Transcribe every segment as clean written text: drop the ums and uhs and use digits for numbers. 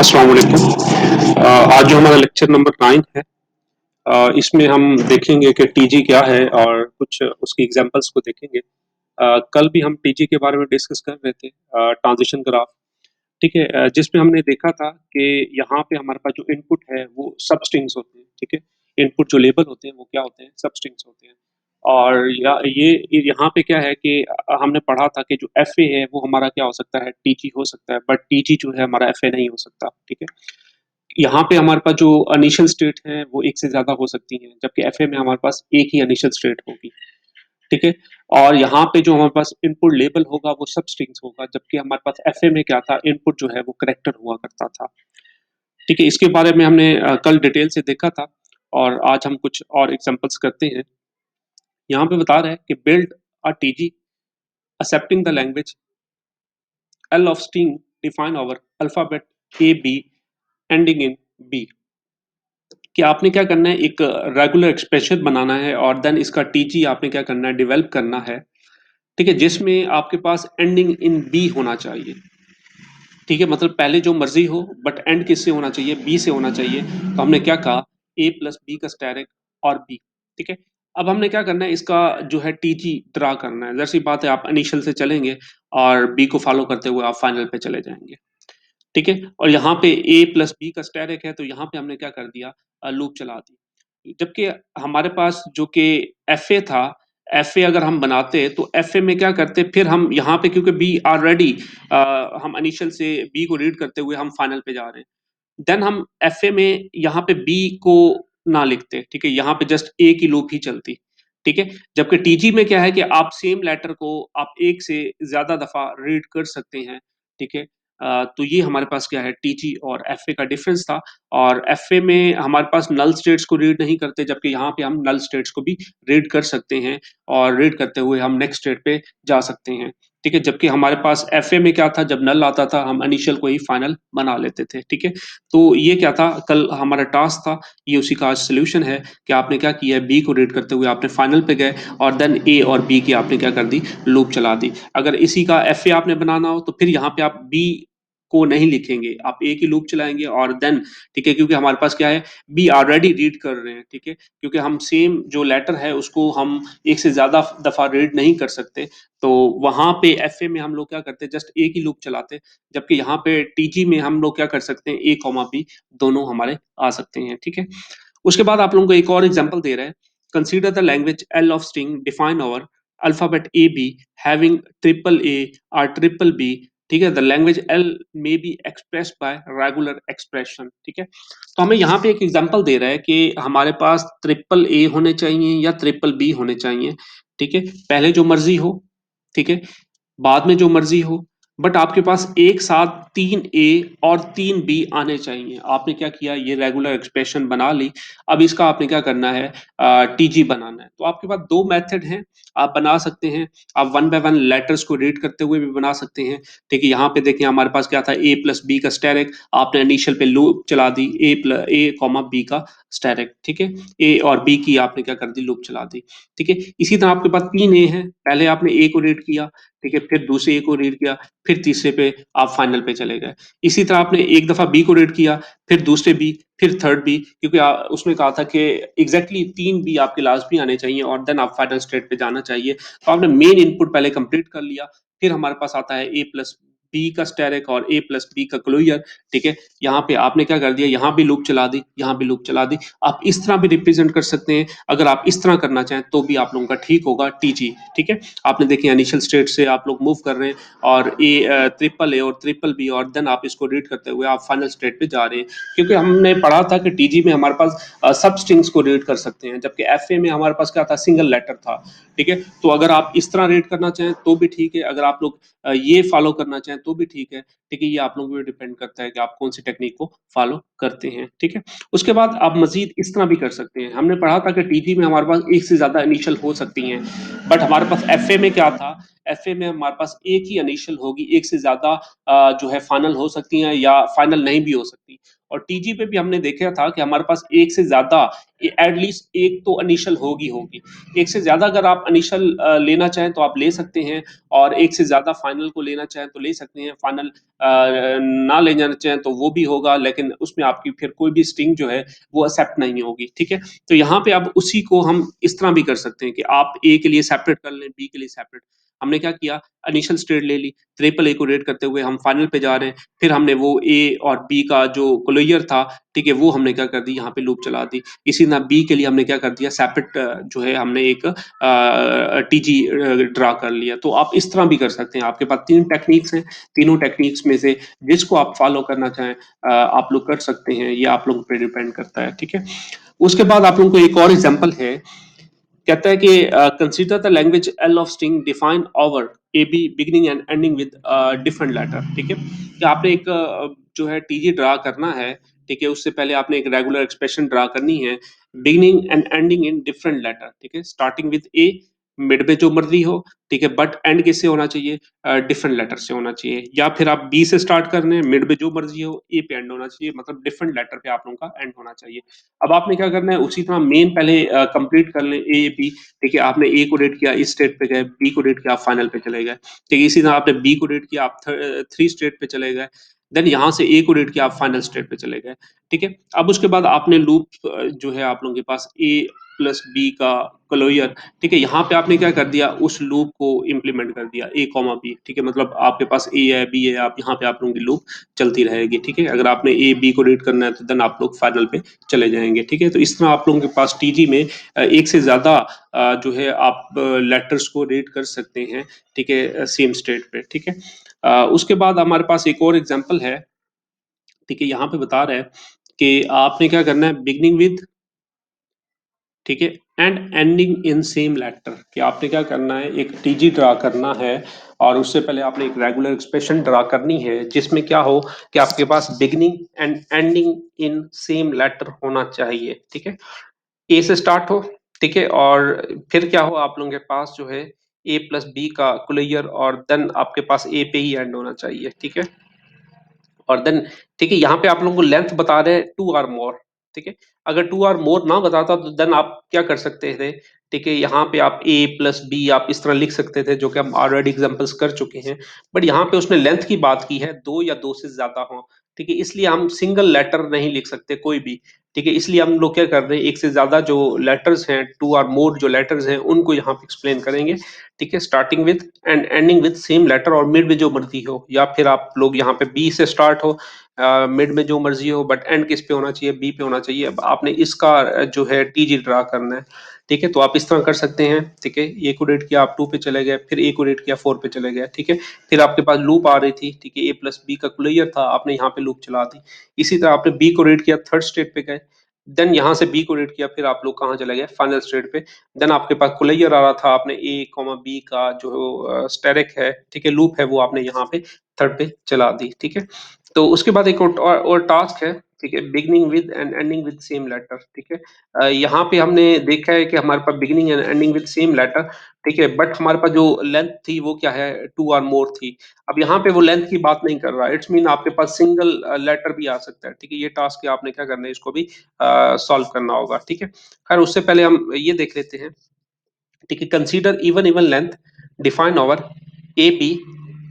अस्सलाम वालेकुम। आज जो हमारा लेक्चर नंबर 9 है, इसमें हम देखेंगे कि टीजी क्या है और कुछ उसकी एग्जांपल्स को देखेंगे। कल भी हम टीजी के बारे में डिस्कस कर रहे थे, ट्रांजिशन ग्राफ, ठीक है? जिसमें हमने देखा था कि यहाँ पे हमारे पास जो इनपुट है वो सब स्ट्रिंग्स होते हैं, ठीक है? इनपुट जो लेबल होते हैं वो क्या होते हैं? सब स्ट्रिंग्स होते हैं। और ये यहाँ पे क्या है कि हमने पढ़ा था कि जो एफए है वो हमारा क्या हो सकता है? टीजी हो सकता है, बट टीजी जो है हमारा एफए नहीं हो सकता, ठीक है? यहाँ पे हमारे पास जो इनिशियल स्टेट है वो एक से ज्यादा हो सकती हैं, जबकि एफए में हमारे पास एक ही इनिशियल स्टेट होगी, ठीक है? और यहाँ पे जो हमारे पास इनपुट लेबल होगा वो सब स्ट्रिंग्स होगा, जबकि हमारे पास एफए में क्या था, इनपुट जो है वो करेक्टर हुआ करता था, ठीक है? इसके बारे में हमने कल डिटेल से देखा था और आज हम कुछ और एग्जांपल्स करते हैं। यहाँ पे बता रहा है कि build a TG accepting the language L of string define our alphabet A B ending in B। कि आपने क्या करना है, एक रेगुलर एक्सप्रेशन बनाना है और देन इसका टीजी आपने क्या करना है, डेवलप करना है, ठीक है? जिसमें आपके पास एंडिंग इन बी होना चाहिए, ठीक है? मतलब पहले जो मर्जी हो बट एंड किससे होना चाहिए, बी से होना चाहिए। तो हमने क्या कहा, ए प्लस बी का स्टेरिक और बी, ठीक है? अब हमने क्या करना है, इसका जो है टीजी ड्रा करना है। जैसी बात है, आप इनिशियल से चलेंगे और बी को फॉलो करते हुए आप फाइनल पे चले जाएंगे, ठीक है? और यहाँ पे ए प्लस बी का स्टेरिक है, तो यहाँ पे हमने क्या कर दिया, लूप चला दी। जबकि हमारे पास जो कि एफए था, एफए अगर हम बनाते तो एफए में क्या करते, फिर हम यहाँ पे क्योंकि बी ऑलरेडी हम इनिशियल से बी को रीड करते हुए हम फाइनल पे जा रहे हैं, देन हम एफए में यहाँ पे बी को ना लिखते, ठीक है? यहाँ पे जस्ट ए की लूप ही चलती, ठीक है? जबकि टीजी में क्या है कि आप सेम लेटर को आप एक से ज्यादा दफा रीड कर सकते हैं, ठीक है? तो ये हमारे पास क्या है, टीजी और एफए का डिफरेंस था। और एफए में हमारे पास नल स्टेट्स को रीड नहीं करते, जबकि यहाँ पे हम नल स्टेट्स को भी रीड कर सकते हैं और रीड करते हुए हम नेक्स्ट स्टेट पे जा सकते हैं, ठीक है? जबकि हमारे पास एफए में क्या था, जब नल आता था हम इनिशियल को ही फाइनल बना लेते थे, ठीक है? तो ये क्या था, कल हमारा टास्क था, ये उसी का आज सोल्यूशन है कि आपने क्या किया है, बी को रीड करते हुए आपने फाइनल पे गए और देन ए और बी की आपने क्या कर दी, लूप चला दी। अगर इसी का एफए आपने बनाना हो तो फिर यहाँ पे आप बी को नहीं लिखेंगे, आप ए की लूप चलाएंगे और देन, ठीक है? क्योंकि हमारे पास क्या है, बी ऑलरेडी रीड कर रहे हैं, ठीक है? क्योंकि हम सेम जो लेटर है उसको हम एक से ज्यादा दफा रीड नहीं कर सकते, तो वहां पे एफए में हम लोग क्या करते हैं, जस्ट ए की लूप चलाते, जबकि यहाँ पे टीजी में हम लोग क्या कर सकते हैं, ए कॉमा बी दोनों हमारे आ सकते हैं, ठीक है? उसके बाद आप लोगों को एक और एग्जांपल दे रहे हैं। Consider the language L of string define over alphabet A be having triple A और ट्रिपल बी, ठीक है? The language L may be expressed by regular expression, ठीक है? तो हमें यहाँ पे एक एग्जांपल दे रहा है कि हमारे पास ट्रिपल ए होने चाहिए या ट्रिपल बी होने चाहिए, ठीक है? पहले जो मर्जी हो, ठीक है? बाद में जो मर्जी हो, बट आपके पास एक साथ 3 ए और 3 बी आने चाहिए। आपने क्या किया, ये रेगुलर एक्सप्रेशन बना ली। अब इसका आपने क्या करना है, टीजी बनाना है। तो आपके पास दो मेथड हैं, आप बना सकते हैं। आप वन बाय वन लेटर्स को रीड करते हुए भी बना सकते हैं, ठीक है? यहाँ पे देखिए हमारे पास क्या था, ए प्लस बी का स्टेरिक, आपने इनिशियल पे लूप चला दी, ए कॉमा बी का स्टेरिक, ठीक है? ए और बी की आपने क्या कर दी, लूप चला दी, ठीक है? इसी तरह आपके पास 3 ए हैं, पहले आपने ए को रीड किया, ठीक है? फिर दूसरे ए को रीड किया, फिर तीसरे पे आप फाइनल पे चले गए। इसी तरह आपने एक दफा बी को रीड किया, फिर दूसरे बी, फिर थर्ड बी, क्योंकि उसमें कहा था कि एग्जैक्टली 3 बी आपके लास्ट भी आने चाहिए और देन आप फाइनल स्टेट पे जाना चाहिए। तो आपने मेन इनपुट पहले कंप्लीट कर लिया, फिर हमारे पास आता है ए प्लस बी का स्टेरिक और ए प्लस बी का क्लोजर, ठीक है? यहाँ पे आपने क्या कर दिया, यहाँ भी लूप चला दी, यहाँ भी लूप चला दी। आप इस तरह भी रिप्रेजेंट कर सकते हैं। अगर आप इस तरह करना चाहें तो भी आप लोगों का ठीक होगा, टीजी, ठीक है? आपने देखिए इनिशियल स्टेट से आप लोग मूव कर रहे हैं और ट्रिपल ए और ट्रिपल बी और देन आप इसको रीड करते हुए आप फाइनल स्टेट पे जा रहे हैं, क्योंकि हमने पढ़ा था कि टीजी में हमारे पास सब स्ट्रिंग्स को रीड कर सकते हैं, जबकि एफए में हमारे पास क्या था, सिंगल लेटर था, ठीक है? तो अगर आप इस तरह रीड करना चाहें तो भी ठीक है, अगर आप लोग ये फॉलो करना चाहें तो भी ठीक है, ठीक है? ये आप लोगों पे डिपेंड करता है कि आप कौन सी टेक्निक को फॉलो करते हैं, ठीक है? उसके बाद आप मजीद इस तरह भी कर सकते हैं। हमने पढ़ा था कि टीजी में हमारे पास एक से ज्यादा इनिशियल हो सकती हैं, बट हमारे पास एफए में क्या था, एफए में हमारे पास एक ही इनिशियल होगी, एक से ज्यादा जो है फाइनल हो सकती हैं या फाइनल नहीं भी हो सकती। और टीजी पे भी हमने देखा था कि हमारे पास एक से ज्यादा एटलीस्ट एक तो इनिशियल होगी। एक से ज्यादा अगर आप इनिशियल लेना चाहें तो आप ले सकते हैं, और एक से ज्यादा फाइनल को लेना चाहें तो ले सकते हैं। फाइनल ना ले जाना चाहें तो वो भी होगा, लेकिन उसमें आपकी फिर कोई भी स्ट्रिंग जो है वो एक्सेप्ट नहीं होगी। ठीक है, तो यहाँ पे अब उसी को हम इस तरह भी कर सकते हैं कि आप ए के लिए सेपरेट कर लें, बी के लिए सेपरेट। हमने क्या किया, इनिशियल स्टेट ले ली, ट्रिपल ए को रेड करते हुए हम फाइनल पे जा रहे हैं। फिर हमने वो ए और बी का जो क्लोजर था, ठीक है, वो हमने क्या कर दी, यहाँ पे लूप चला दी। इसी तरह बी के लिए हमने क्या कर दिया, सेपरेट जो है हमने एक टीजी ड्रा कर लिया। तो आप इस तरह भी कर सकते हैं। आपके पास तीन टेक्निक्स हैं, तीनों टेक्निक्स में से जिसको आप फॉलो करना चाहें आप लोग कर सकते हैं, ये आप लोगों पे डिपेंड करता है। ठीक है, उसके बाद आप लोगों को एक और एग्जांपल है, कहता है कि consider the language L of string define over A B beginning and ending with different letter. ठीक है, कि आपने एक जो है टीजी ड्रा करना है। ठीक है, उससे पहले आपने एक रेगुलर एक्सप्रेशन ड्रा करनी है, beginning and ending in different letter. ठीक है, स्टार्टिंग विद ए, मिड में जो मर्जी हो, ठीक है, बट एंड किससे होना चाहिए, डिफरेंट लेटर से होना चाहिए। या फिर आप बी से स्टार्ट कर रहे हैं, मिड में जो मर्जी हो, ए पे एंड होना चाहिए, मतलब डिफरेंट लेटर पे आप लोगों का एंड होना चाहिए। अब आपने क्या करना है, उसी तरह मेन पहले कंप्लीट कर लें ए बी। ठीक है, आपने ए को रेड किया, इस स्टेट पे गए, बी को रेड किया, आप फाइनल पे चले गए। ठीक है, इसी तरह आपने बी को रेड किया, आप थ्री स्टेट पे चले गए। देन यहाँ से ए को रेड किया, आप फाइनल स्टेट पे चले गए। ठीक है, अब उसके बाद आपने लूप जो है आप लोगों के पास ए प्लस बी का क्लोजर। ठीक है, यहाँ पे आपने क्या कर दिया, उस लूप को इम्प्लीमेंट कर दिया, ए कॉमा बी। ठीक है, मतलब आपके पास ए है, बी है, आप यहाँ पे आप लोगों की लूप चलती रहेगी। ठीक है, अगर आपने ए बी को रीड करना है तो देन आप लोग फाइनल पे चले जाएंगे। ठीक है, तो इस तरह आप लोगों के पास टीजी में एक से ज्यादा जो है आप लेटर्स को रीड कर सकते हैं। ठीक है, सेम स्टेट पे। ठीक है, उसके बाद हमारे पास एक और एग्जांपल है। ठीक है, यहाँ पे बता रहा है कि आपने क्या करना है, बिगनिंग विद, ठीक है, and ending in same letter. कि आपने क्या करना है, एक टीजी ड्रा करना है, और उससे पहले आपने एक रेगुलर एक्सप्रेशन ड्रा करनी है जिसमें क्या हो कि आपके पास beginning and ending in same letter होना चाहिए। ठीक है, ए से स्टार्ट हो, ठीक है, और फिर क्या हो, आप लोगों के पास जो है ए प्लस बी का क्लोजर, और देन आपके पास ए पे ही एंड होना चाहिए। ठीक है, और देन ठीक है, यहाँ पे आप लोगों को लेंथ बता रहे हैं टू आर मोर। ठीक है, अगर टू आर मोर ना बताता तो देन आप क्या कर सकते थे, ठीक है, यहाँ पे आप ए प्लस बी आप इस तरह लिख सकते थे, जो कि हम ऑलरेडी एग्जांपल्स कर चुके हैं। बट यहाँ पे उसने लेंथ की बात की है, दो या दो से ज्यादा हो। ठीक है, इसलिए हम सिंगल लेटर नहीं लिख सकते कोई भी। ठीक है, इसलिए हम लोग क्या कर रहे हैं, एक से ज्यादा जो लेटर्स हैं, टू आर मोर जो लेटर्स हैं, उनको यहाँ पे एक्सप्लेन करेंगे। ठीक है, starting with and ending with same letter, और मिड में जो मर्जी हो, या फिर आप लोग यहाँ पे बी से स्टार्ट हो, मिड में जो मर्जी हो, बट एंड किस पे होना चाहिए, बी पे होना चाहिए। अब आपने इसका जो है टीजी ड्रा करना है। ठीक है, तो आप इस तरह कर सकते हैं। ठीक है, ए को रेड किया, आप टू पे चले गए, फिर ए को रेड किया, फोर पे चले गए। ठीक है, फिर आपके पास लूप आ रही थी, ठीक है, ए प्लस बी का क्लोजर था, आपने यहाँ पे लूप चला दी। इसी तरह आपने बी को रेड किया, थर्ड स्टेट पे गए, देन यहाँ से बी को रेड किया, फिर आप लोग कहाँ चले गए, फाइनल स्टेट पे। देन आपके पास क्लोजर आ रहा था, आपने ए कॉमा बी का जो स्टेरिक है, ठीक है, लूप है, वो आपने यहाँ पे थर्ड पे चला दी। ठीक है, तो उसके बाद एक और टास्क है, ठीक है, beginning with and ending with same letter. ठीक है, यहाँ पे हमने देखा है कि हमारे पास beginning and ending with same letter. ठीक है, बट हमारे पास जो लेंथ थी वो क्या है, टू और मोर थी। अब यहाँ पे वो लेंथ की बात नहीं कर रहा, इट्स मीन आपके पास सिंगल लेटर भी आ सकता है। ठीक है, ये टास्क आपने क्या करना है, इसको भी सॉल्व करना होगा। ठीक है, खैर उससे पहले हम ये देख लेते हैं। ठीक है, consider even even length define over A P.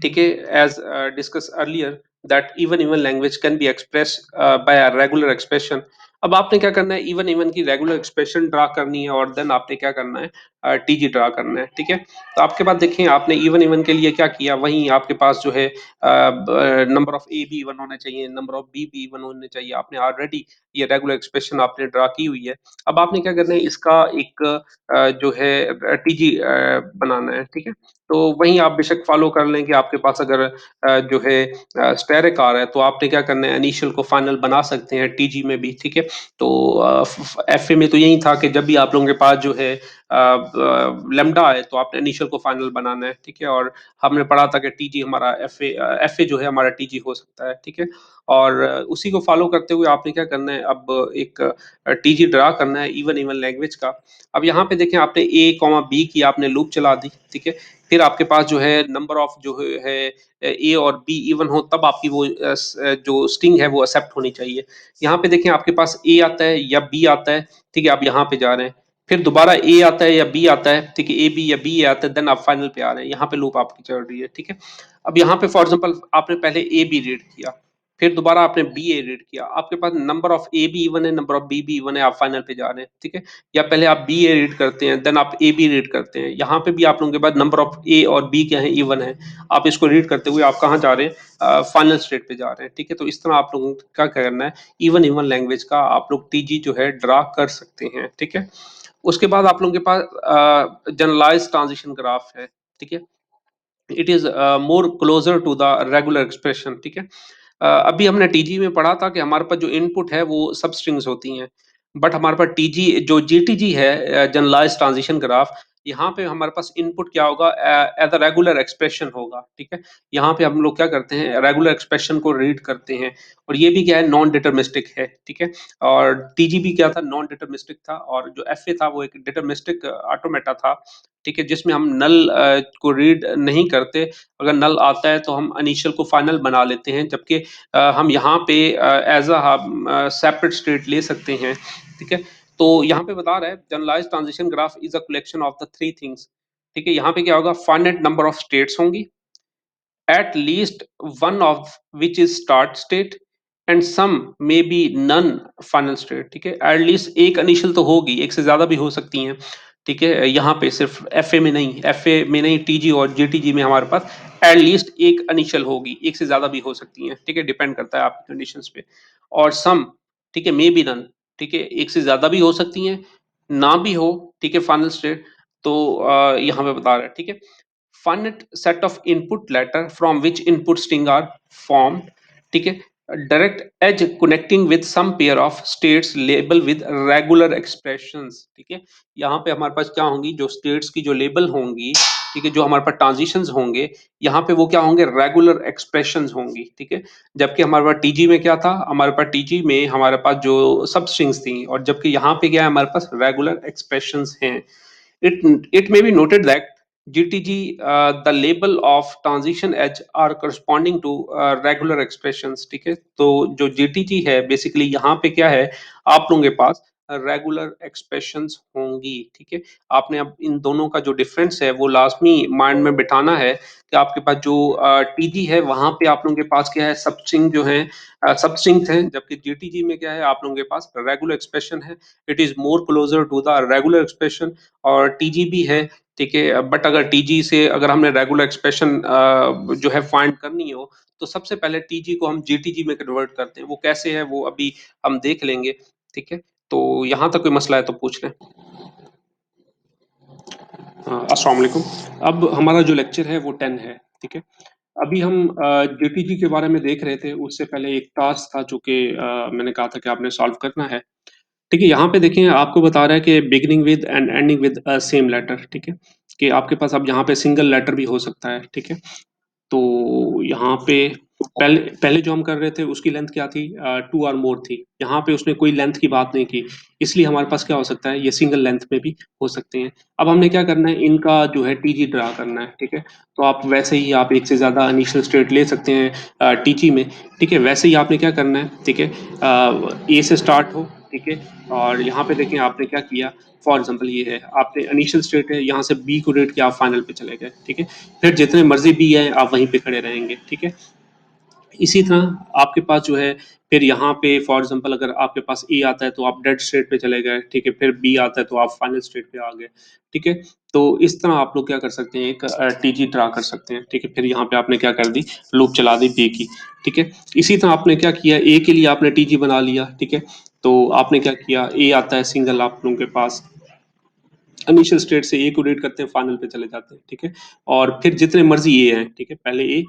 ठीक है, as discuss earlier that even even language can be express by a regular expression. अब आपने क्या करना है, इवन इवन की रेगुलर एक्सप्रेशन ड्रा करनी है, और देन आपने क्या करना है, टीजी ड्रा करना है। ठीक है, तो आपके पास देखें, आपने इवन इवन के लिए क्या किया, वहीं आपके पास जो है नंबर ऑफ ए भी इवन होने चाहिए, नंबर ऑफ बी भी इवन होने चाहिए। आपने ऑलरेडी ये रेगुलर एक्सप्रेशन आपने ड्रा की हुई है। अब आपने क्या करना है, इसका एक जो है टीजी बनाना है। ठीक है, तो वहीं आप बेशक फॉलो कर लें कि आपके पास अगर जो है स्टेरिक आ रहा है, तो आपने क्या करना है, इनिशियल को फाइनल बना सकते हैं टीजी में भी। ठीक है, तो एफए में तो यही था कि जब भी आप लोगों के पास जो है लैम्डा है तो आपने इनिशियल को फाइनल बनाना है, ठीक है। और हमने पढ़ा था कि टीजी हमारा एफए जो है हमारा टीजी हो सकता है, ठीक है। और उसी को फॉलो करते हुए आपने क्या करना है, अब एक टीजी ड्रा करना है इवन इवन लैंग्वेज का। अब यहाँ पे देखें, आपने ए कॉमा बी की आपने लूप चला दी, ठीक है। फिर आपके पास जो है नंबर ऑफ जो है ए और बी इवन हो, तब आपकी वो जो स्ट्रिंग है वो एक्सेप्ट होनी चाहिए। यहाँ पे देखें आपके पास ए आता है या बी आता है, ठीक है, आप यहाँ पे जा रहे हैं। फिर दोबारा ए आता है या बी आता है, ठीक है, ए बी या बी आता है, देन आप फाइनल पे आ रहे हैं। यहाँ पे लूप आपकी चल रही है, ठीक है। अब यहाँ पे फॉर एग्जाम्पल आपने पहले ए बी रीड किया, फिर दोबारा आपने बी ए रीड किया, आपके पास number of A B even है, number of B B even है, आप फाइनल पे जा रहे हैं, ठीक है। या पहले आप बी ए रीड करते हैं, देन आप ए बी रीड करते हैं, यहाँ पे भी आप लोगों के पास नंबर ऑफ ए और बी क्या है, इवन है। आप इसको रीड करते हुए आप कहाँ जा रहे हैं, फाइनल स्टेट पे जा रहे हैं, ठीक है। तो इस तरह आप लोगों का क्या करना है, इवन इवन लैंग्वेज का आप लोग टीजी जो है ड्रा कर सकते हैं, ठीक है। उसके बाद आप लोगों के पास जनरलाइज ट्रांजिशन ग्राफ है, ठीक है। It is more closer to the regular expression, ठीक है। अभी हमने टीजी में पढ़ा था कि हमारे पास जो इनपुट है वो सब स्ट्रिंग्स होती हैं, बट हमारे पास टीजी जो जीटीजी है जनरलाइज ट्रांजिशन ग्राफ, यहाँ पे हमारे पास इनपुट क्या होगा, एज अ रेगुलर एक्सप्रेशन होगा, ठीक है। यहाँ पे हम लोग क्या करते हैं, रेगुलर एक्सप्रेशन को रीड करते हैं, और ये भी क्या है, नॉन डिटरमिस्टिक है, ठीक है। और टीजी भी क्या था, नॉन डिटरमिस्टिक था, और जो एफ था वो एक डिटरमिस्टिक ऑटोमेटा था, ठीक है, जिसमें हम नल को रीड नहीं करते। अगर नल आता है तो हम इनिशियल को फाइनल बना लेते हैं, जबकि हम यहाँ पे एज अ सेपरेट स्टेट ले सकते हैं, ठीक है। तो यहाँ पे बता रहा है generalize transition graph is a collection of the three things, ठीक है। यहाँ पे क्या होगा, फाइनाइट नंबर ऑफ स्टेट्स होंगी, at least one of which is start state and some may be none final state, ठीक है। at least एक इनिशियल तो होगी, एक से ज्यादा भी हो सकती हैं, ठीक है। यहाँ पे सिर्फ एफ ए में नहीं, एफ ए में नहीं, टीजी और जेटीजी में हमारे पास एट लीस्ट एक इनिशियल होगी, एक से ज्यादा भी हो सकती हैं, ठीक है, डिपेंड करता है आपकी कंडीशंस पे। और सम, ठीक है, मे बी नन, ठीक है, एक से ज्यादा भी हो सकती हैं, ना भी हो, ठीक है, फाइनल स्टेट। तो यहाँ पे बता रहा है, ठीक है। finite set of input letter from which input string are formed, ठीक है। Direct edge connecting with some pair of states label with regular expressions, ठीक है। यहाँ पे हमारे पास क्या होंगी, जो स्टेट्स की जो लेबल होंगी, ठीक है, जो हमारे पास ट्रांजिशंस होंगे, यहाँ पे वो क्या होंगे, रेगुलर एक्सप्रेशंस होंगी, ठीक है। जबकि हमारे पास टीजी में क्या था, हमारे पास टीजी में हमारे पास जो सब स्ट्रिंग्स थी, और जबकि यहाँ पे क्या है, हमारे पास रेगुलर एक्सप्रेशंस हैं। It may be noted that GTG, the label of transition edge are corresponding to regular expressions, ठीक है। तो जो GTG है बेसिकली यहाँ पे क्या है, आप लोगों के पास रेगुलर एक्सप्रेशंस होंगी, ठीक है। आपने अब इन दोनों का जो डिफरेंस है वो लाजमी माइंड में बिठाना है कि आपके पास जो टीजी है वहां पे आप लोगों के पास क्या है, सब स्ट्रिंग जो है सब स्ट्रिंग्स हैं, जबकि जीटीजी में क्या है, आप लोगों के पास रेगुलर एक्सप्रेशन है। It is more closer to the regular expression. और टीजी भी है, ठीक है। बट अगर टीजी से अगर हमने रेगुलर एक्सप्रेशन जो है फाइंड करनी हो, तो सबसे पहले टीजी को हम जीटीजी में कन्वर्ट करते हैं। वो कैसे है वो अभी हम देख लेंगे, ठीक है। तो यहाँ तक कोई मसला है तो पूछ लें। अस्सलाम वालेकुम। अब हमारा जो लेक्चर है वो 10 है, ठीक है। अभी हम जेटीजी के बारे में देख रहे थे, उससे पहले एक टास्क था जो कि मैंने कहा था कि आपने सॉल्व करना है, ठीक है। यहाँ पे देखें, आपको बता रहा है कि beginning with and ending with same letter, ठीक है, कि आपके पास अब यहाँ पे सिंगल लेटर भी हो सकता है, ठीक है। तो यहाँ पे पहले पहले जो हम कर रहे थे उसकी लेंथ क्या थी, 2 और मोर थी। यहाँ पे उसने कोई लेंथ की बात नहीं की, इसलिए हमारे पास क्या हो सकता है, ये सिंगल लेंथ में भी हो सकते हैं। अब हमने क्या करना है, इनका जो है टीजी ड्रा करना है, ठीक है। तो आप वैसे ही आप एक से ज़्यादा इनिशियल स्टेट ले सकते हैं टीजी में, ठीक है। वैसे ही आपने क्या करना है, ठीक है, ए से स्टार्ट हो, ठीक है। और यहाँ पे देखें आपने क्या किया, फॉर एग्जाम्पल ये है, आपने इनिशियल स्टेट है, यहाँ से बी को रेट किया, आप फाइनल पे चले गए, ठीक है। फिर जितने मर्जी बी है आप वहीं पे खड़े रहेंगे, ठीक है। इसी तरह आपके पास जो है, फिर यहाँ पे फॉर एग्जांपल अगर आपके पास ए आता है तो आप डेड स्टेट पे चले गए, ठीक है। फिर बी आता है तो आप फाइनल स्टेट पे आ गए, ठीक है। तो इस तरह आप लोग क्या कर सकते हैं, एक टीजी ड्रा कर सकते हैं, ठीक है। फिर यहाँ पे आपने क्या कर दी, लूप चला दी बी की, ठीक है। इसी तरह आपने क्या किया, ए के लिए आपने टीजी बना लिया, ठीक है। तो आपने क्या किया, ए आता है सिंगल आप लोगों के पास, इनिशियल स्टेट से ए को रीड करते हैं, फाइनल पे चले जाते हैं, ठीक है। और फिर जितने मर्जी ए हैं, ठीक है, पहले ए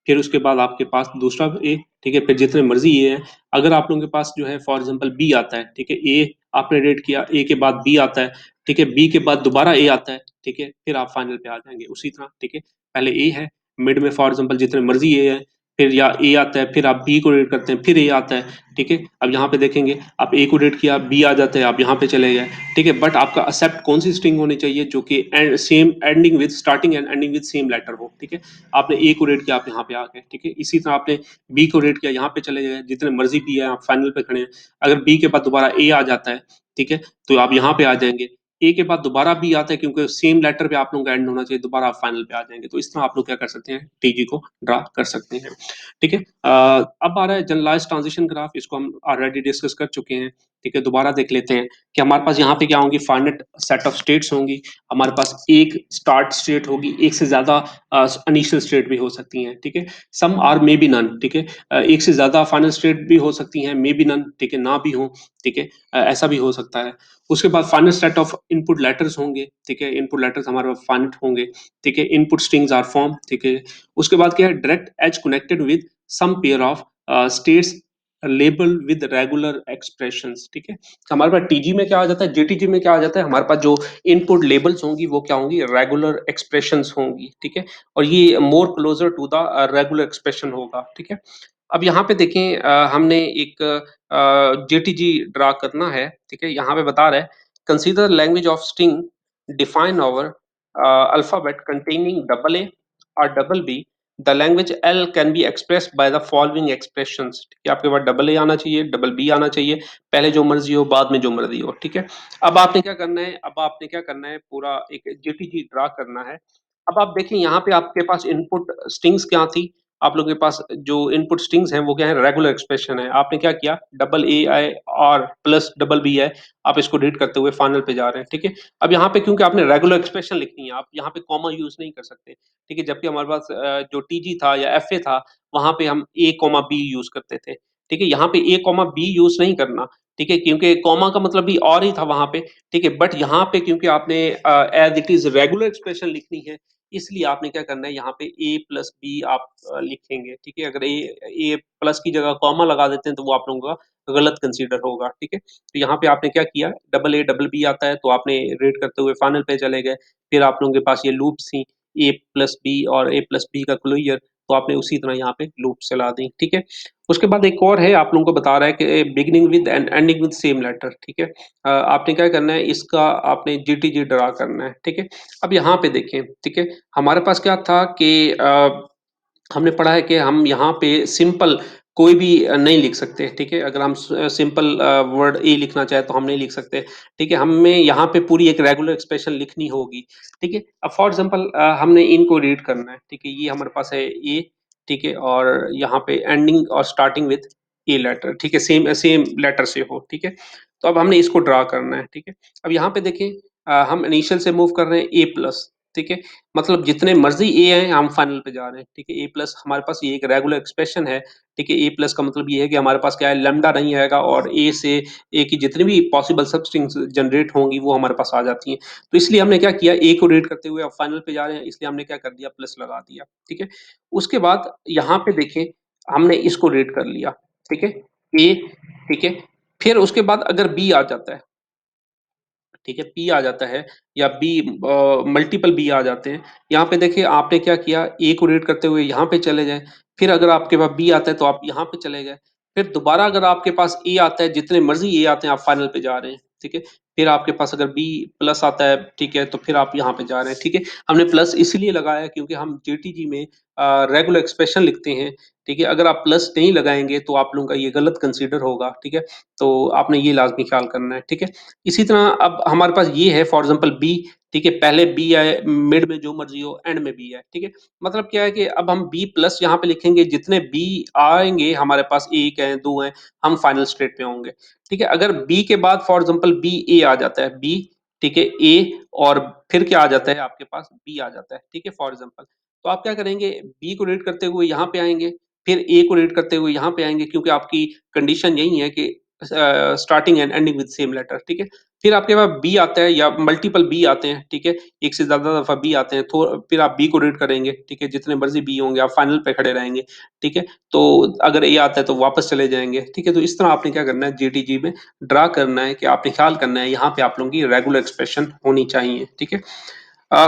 फिर उसके बाद आपके पास दूसरा ए, ठीक है, फिर जितने मर्जी ए हैं। अगर आप लोगों के पास जो है फॉर एग्जांपल बी आता है, ठीक है, ए आपने रेड किया, ए के बाद बी आता है, ठीक है, बी के बाद दोबारा ए आता है, ठीक है, फिर आप फाइनल पे आ जाएंगे उसी तरह, ठीक है। पहले ए है, मिड में फॉर एग्जांपल जितने मर्जी ए है, फिर या ए आता है, फिर आप बी को रेड करते हैं, फिर ए आता है, ठीक है। अब यहाँ पे देखेंगे, आप ए को रेड किया, बी आ जाते हैं, आप यहाँ पे चले गए, ठीक है। बट आपका एक्सेप्ट कौन सी स्ट्रिंग होनी चाहिए, जो कि same ending with starting and ending with same letter हो, ठीक है। आपने ए को रेड किया, आप यहाँ पे आ गए, ठीक है। इसी तरह आपने बी को रेड किया, यहाँ पे चले गए, जितने मर्जी बी है आप फाइनल पे खड़े हैं। अगर बी के बाद दोबारा ए आ जाता है, ठीक है, तो आप यहाँ पे आ जाएंगे। ए के बाद दोबारा बी आता है, क्योंकि सेम लेटर पे आप लोगों का एंड होना चाहिए, दोबारा आप फाइनल पे आ जाएंगे। तो इस तरह आप लोग क्या कर सकते हैं, टीजी को ड्रा कर सकते हैं, ठीक है। अब आ रहा है जनरलाइज ट्रांजिशन ग्राफ, इसको हम ऑलरेडी डिस्कस कर चुके हैं, ठीक है। दोबारा देख लेते हैं कि हमारे पास यहाँ पे क्या होंगी, फाइनाइट सेट ऑफ स्टेट्स होंगी। हमारे पास एक स्टार्ट स्टेट होगी, एक से ज्यादा इनिशियल स्टेट भी हो सकती हैं, ठीक है। Some are may be none, ठीक है। एक से ज्यादा फाइनल स्टेट भी हो सकती हैं, मे बी नन, ठीक है, ना भी हो, ठीक है। ऐसा भी हो सकता है। उसके बाद final set of input letters होंगे, ठीक है। इनपुट लेटर्स हमारे पास फाइनल होंगे, ठीक है। इनपुट स्ट्रिंग्स आर फॉर्म, ठीक है। उसके बाद क्या है, direct edge connected with some pair of states label with regular expressions, ठीक है। तो हमारे पास टीजी में क्या आ जाता है, जेटीजी में क्या आ जाता है, हमारे पास जो इनपुट लेबल्स होंगी वो क्या होंगी, रेगुलर एक्सप्रेशंस होंगी, ठीक है। और ये more closer to the regular expression होगा, ठीक है। अब यहाँ पे देखें, हमने एक जेटीजी ड्रा करना है, ठीक है। यहाँ पे बता रहा है, consider language of string define over alphabet containing double A और double B, the language L can be expressed by the following expressions, ठीक है। आपके पास डबल ए आना चाहिए, डबल बी आना चाहिए, पहले जो मर्जी हो, बाद में जो मर्जी हो, ठीक है। अब आपने क्या करना है, अब आपने क्या करना है, पूरा एक जेटीजी ड्रा करना है। अब आप देखें, यहाँ पे आपके पास इनपुट स्ट्रिंग्स क्या थी, आप लोगों के पास जो इनपुट स्ट्रिंग्स हैं वो क्या है, रेगुलर एक्सप्रेशन है। आपने क्या किया, डबल ए आई और प्लस डबल बी है, आप इसको रीड करते हुए फाइनल पे जा रहे हैं, ठीक है। अब यहाँ पे क्योंकि आपने रेगुलर एक्सप्रेशन लिखनी है, आप यहाँ पे कॉमा यूज नहीं कर सकते, ठीक है। जबकि हमारे पास जो टीजी था या एफ ए था, वहां पे हम ए कॉमा बी यूज करते थे, ठीक है। यहाँ पे ए कॉमा बी यूज नहीं करना, ठीक है, क्योंकि कॉमा का मतलब भी और ही था वहां पे, ठीक है। बट यहाँ पे क्योंकि आपने as it is regular expression लिखनी है, इसलिए आपने क्या करना है, यहाँ पे ए प्लस बी आप लिखेंगे, ठीक है। अगर ए प्लस की जगह कॉमा लगा देते हैं तो वो आप लोगों का गलत कंसीडर होगा, ठीक है। तो यहाँ पे आपने क्या किया, डबल ए डबल बी आता है तो आपने रेड करते हुए फाइनल पे चले गए। फिर आप लोगों के पास ये लूप्स थी, ए प्लस बी और ए प्लस बी का क्लोजर, तो आपने उसी तरह यहाँ पे लूप चला दी, ठीक है। उसके बाद एक और है, आप लोगों को बता रहा है कि beginning with and ending with same letter, ठीक है। आपने क्या करना है, इसका आपने जीटीजी ड्रा करना है, ठीक है। अब यहाँ पे देखें, ठीक है, हमारे पास क्या था कि हमने पढ़ा है कि हम यहाँ पे सिंपल कोई भी नहीं लिख सकते, ठीक है। अगर हम सिंपल वर्ड ए लिखना चाहे तो हम नहीं लिख सकते, ठीक है। हमें यहाँ पे पूरी एक रेगुलर एक्सप्रेशन लिखनी होगी, ठीक है। अब फॉर एग्जांपल हमने इनको रीड करना है, ठीक है। ये हमारे पास है ए, ठीक है, और यहाँ पे एंडिंग और स्टार्टिंग विद ए लेटर, ठीक है, सेम सेम लेटर से हो, ठीक है। तो अब हमने इसको ड्रा करना है, ठीक है। अब यहाँ पे देखें, हम इनिशियल से मूव कर रहे हैं ए प्लस, ठीक है। मतलब जितने मर्जी ए हैं हम फाइनल पे जा रहे हैं, ठीक है। ए प्लस हमारे पास ये एक रेगुलर एक्सप्रेशन है, ठीक है। ए प्लस का मतलब ये है कि हमारे पास क्या है, लैम्डा नहीं आएगा और ए से ए की जितनी भी पॉसिबल सब स्ट्रिंग्स जनरेट होंगी वो हमारे पास आ जाती हैं। तो इसलिए हमने क्या किया, ए को रीड करते हुए अब फाइनल पे जा रहे हैं, इसलिए हमने क्या कर दिया, प्लस लगा दिया, ठीक है। उसके बाद यहाँ पे देखें, हमने इसको रीड कर लिया, ठीक है, ए, ठीक है। फिर उसके बाद अगर बी आ जाता है, ठीक है, पी आ जाता है या बी, मल्टीपल बी आ जाते हैं। यहाँ पे देखिए आपने क्या किया, ए को रीड करते हुए यहाँ पे चले जाए, फिर अगर आपके पास बी आता है तो आप यहाँ पे चले गए, फिर दोबारा अगर आपके पास ए आता है, जितने मर्जी ए आते हैं आप फाइनल पे जा रहे हैं, ठीक है। फिर आपके पास अगर बी प्लस आता है, ठीक है, तो फिर आप यहाँ पे जा रहे हैं, ठीक है। हमने प्लस इसलिए लगाया क्योंकि हम जेटीजी में रेगुलर एक्सप्रेशन लिखते हैं, ठीक है। अगर आप प्लस नहीं लगाएंगे तो आप लोगों का ये गलत कंसीडर होगा, ठीक है। तो आपने ये लाजमी ख्याल करना है, ठीक है। इसी तरह अब हमारे पास ये है फॉर एग्जांपल बी, ठीक है, पहले बी आए, मिड में जो मर्जी हो, एंड में बी है, ठीक है। मतलब क्या है कि अब हम बी प्लस यहाँ पे लिखेंगे, जितने बी आएंगे हमारे पास, एक है, दो हैं, हम फाइनल स्टेट पे होंगे, ठीक है। अगर बी के बाद फॉर एग्जांपल बी ए आ जाता है, बी, ठीक है, ए, और फिर क्या आ जाता है आपके पास, बी आ जाता है, ठीक है, फॉर एग्जांपल। तो आप क्या करेंगे, बी को रीड करते हुए यहाँ पे आएंगे, फिर ए को रीड करते हुए यहाँ पे आएंगे, क्योंकि आपकी कंडीशन यही है कि starting and ending with same letter, ठीक है। फिर आपके पास बी आता है या मल्टीपल बी आते हैं, ठीक है, एक से ज्यादा दफा बी आते हैं, तो फिर आप बी को रीड करेंगे, ठीक है, जितने मर्जी बी होंगे आप फाइनल पे खड़े रहेंगे, ठीक है। तो अगर ए आता है तो वापस चले जाएंगे, ठीक है। तो इस तरह आपने क्या करना है, जीटीजी में ड्रा करना है कि आपने ख्याल करना है यहाँ पे आप लोगों की रेगुलर एक्सप्रेशन होनी चाहिए, ठीक है।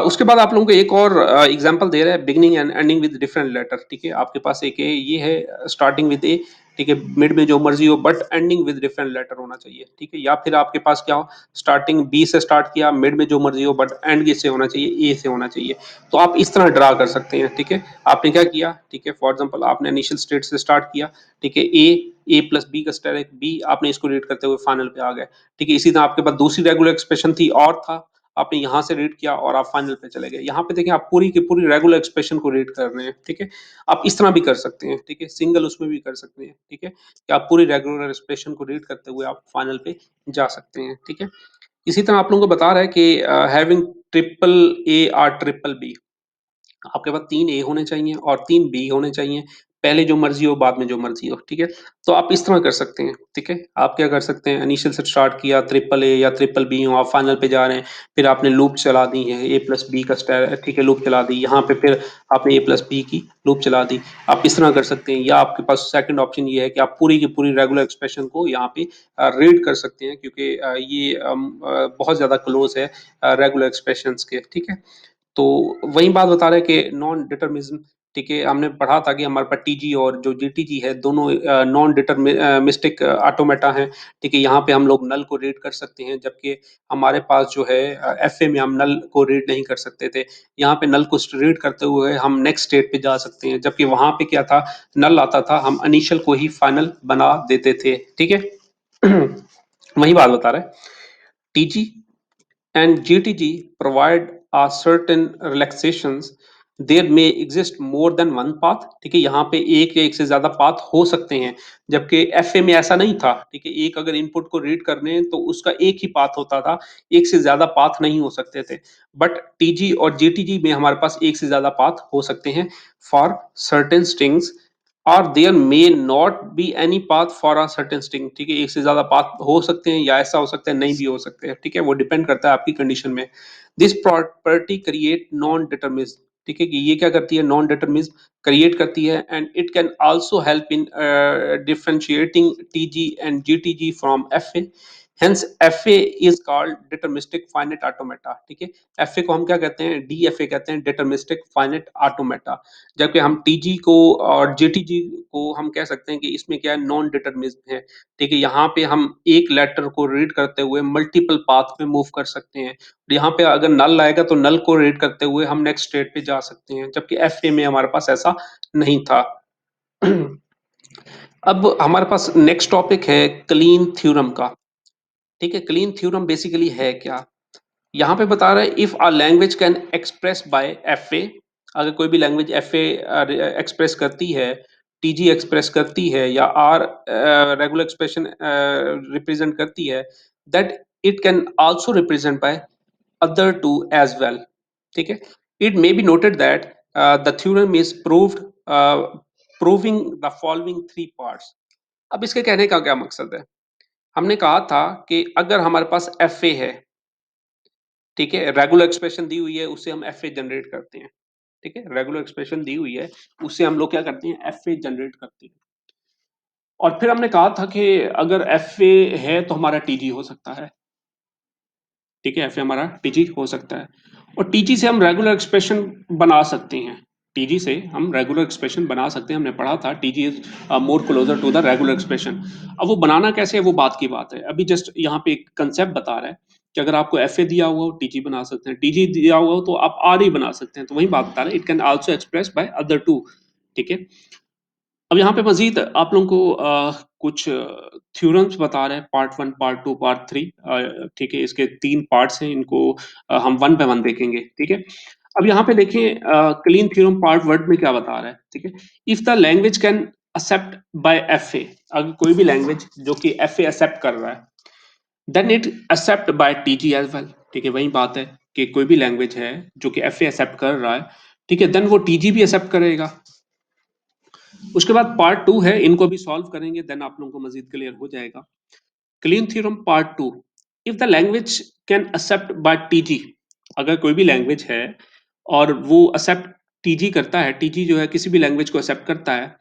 उसके बाद आप लोगों को एक और एग्जांपल दे रहा है, beginning and ending with different letter, ठीक है। आपके पास एक है, ये है स्टार्टिंग विद ए, ठीक है, मिड में जो मर्जी हो, but ending with different letter होना चाहिए, ठीक है। या फिर आपके पास क्या हो, स्टार्टिंग बी से स्टार्ट किया, मिड में जो मर्जी हो, बट एंड किससे होना चाहिए, ए से होना चाहिए। तो आप इस तरह ड्रा कर सकते हैं, ठीक है। आपने क्या किया, ठीक है, फॉर एग्जाम्पल आपने इनिशियल स्टेट से स्टार्ट किया, ठीक है, ए प्लस बी का स्टेट बी, आपने इसको रीड करते हुए फाइनल पे आ गए, ठीक है। इसी तरह आपके पास दूसरी रेगुलर एक्सप्रेशन थी और था, आपने यहाँ से रीड किया और आप फाइनल पे चले गए। यहाँ पे देखिए आप पूरी की पूरी रेगुलर एक्सप्रेशन को रीड कर रहे हैं, ठीक है। आप इस तरह भी कर सकते हैं, ठीक है, सिंगल उसमें भी कर सकते हैं, ठीक है, कि आप पूरी रेगुलर एक्सप्रेशन को रीड करते हुए आप फाइनल पे जा सकते हैं, ठीक है। इसी तरह आप लोगों को बता रहा है कि हैविंग ट्रिपल ए और ट्रिपल बी, आपके पास 3 ए होने चाहिए और 3 बी होने चाहिए, पहले जो मर्जी हो बाद में जो मर्जी हो, ठीक है। तो आप इस तरह कर सकते हैं, ठीक है। आप क्या कर सकते हैं, इनिशियल से स्टार्ट किया, ट्रिपल ए या ट्रिपल बी हो, आप फाइनल पे जा रहे हैं, फिर आपने लूप चला दी है, ए प्लस बी का ठीक है, लूप चला दी, यहाँ पे फिर आपने ए प्लस बी की लूप चला दी। आप इस तरह कर सकते हैं, या आपके पास सेकंड ऑप्शन ये है कि आप पूरी की पूरी रेगुलर एक्सप्रेशन को यहाँ पे रीड कर सकते हैं, क्योंकि ये बहुत ज्यादा क्लोज है रेगुलर एक्सप्रेशन के, ठीक है। तो वही बात बता रहे हैं कि नॉन डिटरमिनिज्म, ठीक है, हमने पढ़ा था कि हमारे पास टीजी और जो जीटीजी है दोनों नॉन डिटरमिनिस्टिक ऑटोमेटा हैं, ठीक है। यहाँ पे हम लोग नल को रीड कर सकते हैं, जबकि हमारे पास जो है एफए में हम नल को रीड नहीं कर सकते थे। यहाँ पे नल को रीड करते हुए हम नेक्स्ट स्टेट पे जा सकते हैं, जबकि वहां पे क्या था, नल आता था, हम इनिशियल को ही फाइनल बना देते थे, ठीक है। वही बात बता रहे हैं, TG and GTG provide a certain relaxations, there may exist more than one path, ठीक है। यहाँ पे एक या एक से ज्यादा पाथ हो सकते हैं, जबकि एफ में ऐसा नहीं था, ठीक है। एक अगर इनपुट को रीड करने तो उसका एक ही पाथ होता था, एक से ज्यादा पाथ नहीं हो सकते थे। बट टीजी और जीटीजी में हमारे पास एक से ज्यादा पाथ हो सकते हैं फॉर सर्टेन स्ट्रिंग्स, और there may not be any path for a certain string, ठीक है। एक से ज्यादा पाथ हो सकते हैं या ऐसा हो सकता है नहीं भी हो सकते हैं, ठीक है, वो डिपेंड करता है आपकी कंडीशन में। This property create non determinism, ठीक है, कि ये क्या करती है, नॉन डिटरमिनिज्म क्रिएट करती है, and it can also help in differentiating TG and GTG from FA. Hence FA is called deterministic finite automata, ठीक है। एफए को हम क्या कहते हैं, डीएफए कहते हैं, डिटरमिनिस्टिक फाइनाइट ऑटोमेटा। जबकि हम टीजी को और जेटीजी को हम कह सकते हैं कि इसमें क्या है, नॉन डिटरमिनिज्म है, ठीक है। यहाँ पे हम एक लेटर को रीड करते हुए मल्टीपल पाथ में मूव कर सकते हैं। यहाँ पे अगर नल आएगा तो नल को रीड करते हुए हम नेक्स्ट स्टेट पे जा सकते हैं, जबकि एफ ए में हमारे पास ऐसा नहीं था। अब हमारे पास नेक्स्ट टॉपिक है क्लीन थ्योरम का, ठीक है। क्लीन थ्योरम बेसिकली है क्या, यहाँ पे बता रहा है, if a language can express bye F ए, अगर कोई भी लैंग्वेज एफ ए एक्सप्रेस करती है, टीजी एक्सप्रेस करती है, या आर रेगुलर एक्सप्रेशन रिप्रेजेंट करती है, that it can also represent by other to as well, ठीक है। It may be noted that the theorem is proved proving the following three parts. अब इसके कहने का क्या मकसद है, हमने कहा था कि अगर हमारे पास एफ ए है, ठीक है, रेगुलर एक्सप्रेशन दी हुई है, उससे हम एफ ए जनरेट करते हैं, ठीक है, रेगुलर एक्सप्रेशन दी हुई है, उससे हम लोग क्या करते हैं, एफ ए जनरेट करते हैं। और फिर हमने कहा था कि अगर एफ ए है तो हमारा टीजी हो सकता है, ठीक है, एफ ए हमारा टीजी हो सकता है, और टीजी से हम रेगुलर एक्सप्रेशन बना सकते हैं, टीजी से हम रेगुलर एक्सप्रेशन बना सकते हैं, हमने पढ़ा था TG is more closer to the regular expression. अब वो बनाना कैसे है वो बात की बात है, अभी जस्ट यहाँ पे एक कंसेप्ट बता रहा है कि अगर आपको एफ ए दिया हुआ हो टीजी बना सकते हैं, टीजी दिया हुआ हो तो आप आर ही बना सकते हैं, तो वही बात बता रहे हैं, it can also express by other to, ठीक है। अब यहाँ पे मजीद आप लोगों को कुछ थ्योरम्स बता रहे हैं, part one, part two, part three, ठीक है, इसके 3 पार्ट्स हैं, इनको हम वन बाय वन देखेंगे, ठीक है। अब यहाँ पे देखिए क्लीन थ्योरम पार्ट वर्ड में क्या बता रहा है, ठीक है। If the language can accept by F ए, अगर कोई भी लैंग्वेज जो कि एफ ए एक्सेप्ट कर रहा है, then it accept by TG as well, ठीक है। वही बात है कि कोई भी लैंग्वेज है जो कि एफ ए एक्सेप्ट कर रहा है, ठीक है, देन वो टीजी भी एक्सेप्ट करेगा। उसके बाद पार्ट 2 है, इनको भी सॉल्व करेंगे, देन आप लोगों को मज़ीद क्लियर हो जाएगा। Clean theorem part 2, if the language can accept by TG, अगर कोई भी लैंग्वेज है और वो एक्सेप्ट टीजी करता है, टीजी जो है किसी भी लैंग्वेज को एक्सेप्ट करता है,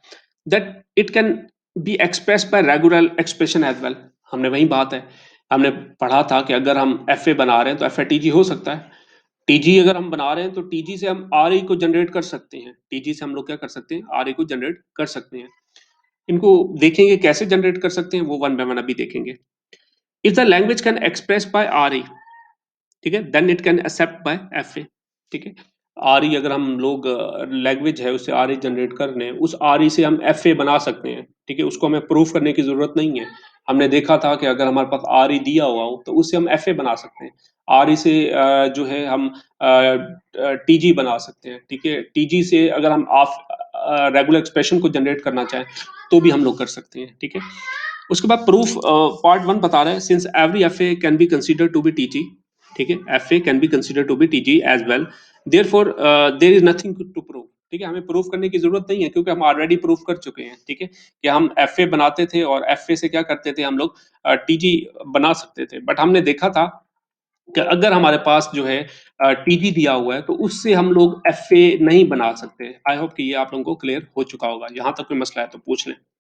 that it can be expressed by regular expression as well. हमने वही बात है, हमने पढ़ा था कि अगर हम एफ बना रहे हैं तो एफ टीजी हो सकता है। टीजी अगर हम बना रहे हैं तो टीजी से हम आर को जनरेट कर सकते हैं, टीजी से हम लोग क्या कर सकते हैं, आर को जनरेट कर सकते हैं। इनको देखेंगे कैसे जनरेट कर सकते हैं, वो वन बाय वन अभी देखेंगे। If the language can express by R, ठीक है, then it can accept by F A. ठीक है, आर ई अगर हम लोग लैंग्वेज है उससे आर ई जनरेट कर रहे हैं, उस आर ई से हम एफ ए बना सकते हैं। ठीक है, उसको हमें प्रूफ करने की जरूरत नहीं है। हमने देखा था कि अगर हमारे पास आर ई दिया हुआ हो तो उससे हम एफ ए बना सकते हैं। आर ई से जो है हम टी जी बना सकते हैं। ठीक है, टी जी से अगर हम आप रेगुलर एक्सप्रेशन को जनरेट करना चाहें तो भी हम लोग कर सकते हैं। ठीक है, उसके बाद प्रूफ पार्ट 1 बता रहा है, since every F A can be consider to be TG, ठीक है, F A can be consider to be TG as well, therefore there is nothing to prove. ठीक है, हमें प्रूफ करने की जरूरत नहीं है क्योंकि हम ऑलरेडी प्रूफ कर चुके हैं। ठीक है, कि हम एफ ए बनाते थे और एफ ए से क्या करते थे, हम लोग टीजी बना सकते थे। बट हमने देखा था कि अगर हमारे पास जो है टीजी दिया हुआ है तो उससे हम लोग एफ ए नहीं बना सकते। आई होप कि ये आप लोगों को क्लियर हो चुका होगा। यहाँ तक कोई मसला है तो पूछ लें।